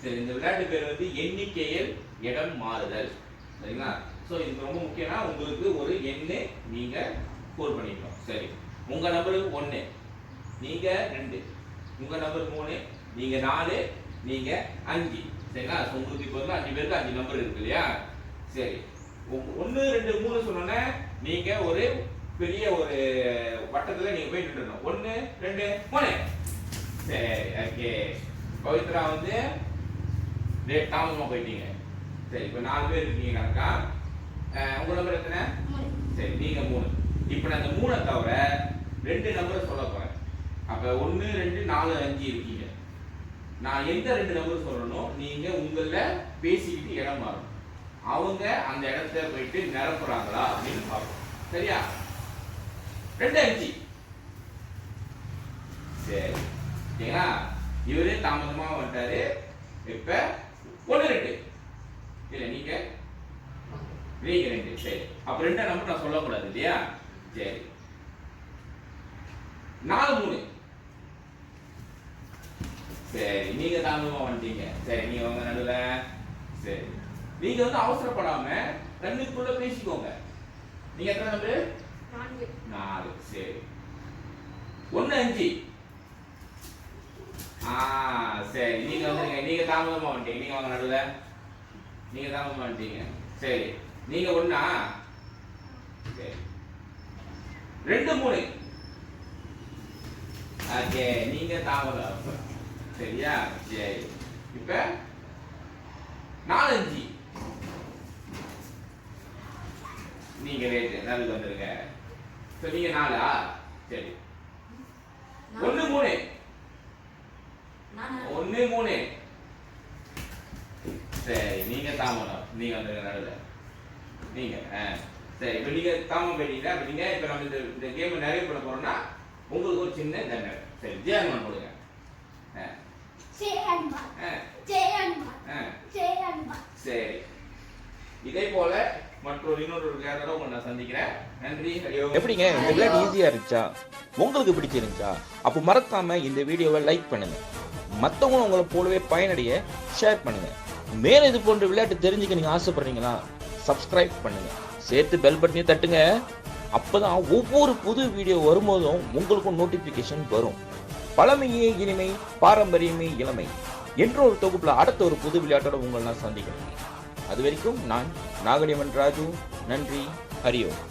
சரி, இந்த விளையாட்டு பேர் வந்து எண்ணிக்கையில் இடம் மாறுதல். சரிங்களா? ஸோ இது ரொம்ப முக்கியம்னா உங்களுக்கு ஒரு எண்ணு நீங்க ஸ்கோர் பண்ணிக்கணும். சரி, உங்க நம்பருக்கு 1, நீங்க 2, உங்க நம்பர் 3, நீங்க 4, நீங்க 5. சரிங்களா? ஸோ உங்களுக்கு இப்போ வந்து 5 பேருக்கு 5 நம்பர் இருக்கு இல்லையா? சரி, 1 2 3 சொன்னோன்னே நீங்க ஒரு பெரிய ஒரு வட்டத்துல நீங்க போய் நின்றணும். 1 2 3. சரி, ஓகே. பவித்ரா வந்து லேட் தாமதமா போயிட்டீங்க. சரி, இப்போ 4 பேர் இருக்கீங்க கணக்கா. உங்க நம்பர் எத்தனை? சரி, நீங்க 3. இப்போ நான் இந்த 3 தவிர 2 நம்பர் சொல்ல போறேன். அப்ப 1 2 4 5 இருக்கீங்க. நான் எந்த 2 நம்பர் சொல்லணும், நீங்க உங்கள பேசிக்கிட்டு இடம் மாறணும். அவங்க அந்த இடத்தை போயிட்டு நிரப்புறாங்களா அப்படின்னு பார்ப்போம். சரியா? 2 5. சரி, சரிங்களா? இவரே தாமதமா வந்துட்டாரு. இப்ப 1 2 இல்ல, நீங்க 2. சரி, அப்ப 2 நம்பர் நான் சொல்லக்கூடாது இல்லையா? சரி, 4 3. சரி, நீங்க தாமதமா வந்துட்டீங்க. சரி, நீங்க உங்க நடுவுல. சரி, நீங்க வந்து அவசரப்படாம கண்ணுக்குள்ள பேசிக்கோங்க. நீங்க எத்தனை நம்பர்? 4. சரி, 1 5. சரி, நீங்க வந்துருங்க. நீங்க தாமதமா வந்துட்டீங்க. நீங்க வாங்க நடுவுல. நீங்க தாமதமா வந்துட்டீங்க. சரி, நீங்க 1. சரி, 2 3. ஓகே, நீங்க தாமதம். சரியா? சரி, இப்ப 4 5. நீங்க லேட் நடுவுல வந்துருங்க. சோ நீங்க 4. சரி, 1 3. 1 3. சரி, நீங்க தாமதம். நீங்க வந்துருங்க நடுவுல. நீங்க சரி, இப்போ நீங்க தாமதம் போயிட்டீங்க. அப்ப நீங்க இப்ப நம்ம இந்த கேம் நிறைய பண்ண போறோம்னா உங்களுக்கு ஒரு சின்ன தண்டனை. சரி, ஜெயன்மான் போடுங்க. சரி, இதே போல இன்னொரு விளையாட்டோட உங்களை நான் சந்திக்கிறேன். நன்றி. எப்படிங்க இந்த விளையாட்டு ஈஸியா இருந்துச்சா? உங்களுக்கு பிடிச்சிருந்துச்சா? அப்போ மறக்காம இந்த வீடியோவை லைக் பண்ணுங்க. மற்றவங்களும் உங்களை போலவே பயனடைய ஷேர் பண்ணுங்க. மேலும் இது போன்ற விளையாட்டு தெரிஞ்சுக்க நீங்க ஆசைப்படுறீங்களா? சப்ஸ்கிரைப் பண்ணுங்க. சேர்த்து பெல் பட்டனையும் தட்டுங்க. அப்பதான் ஒவ்வொரு புது வீடியோ வரும்போதும் உங்களுக்கும் நோட்டிபிகேஷன் வரும். பழமையே இனிமை, பாரம்பரியமே இளமை என்ற ஒரு தொகுப்புல அடுத்த ஒரு புது விளையாட்டோட உங்களை நான் சந்திக்கிறேன். அது வரைக்கும் நான் நாகடியமன் ராஜு. நன்றி. ஹரி ஓம்.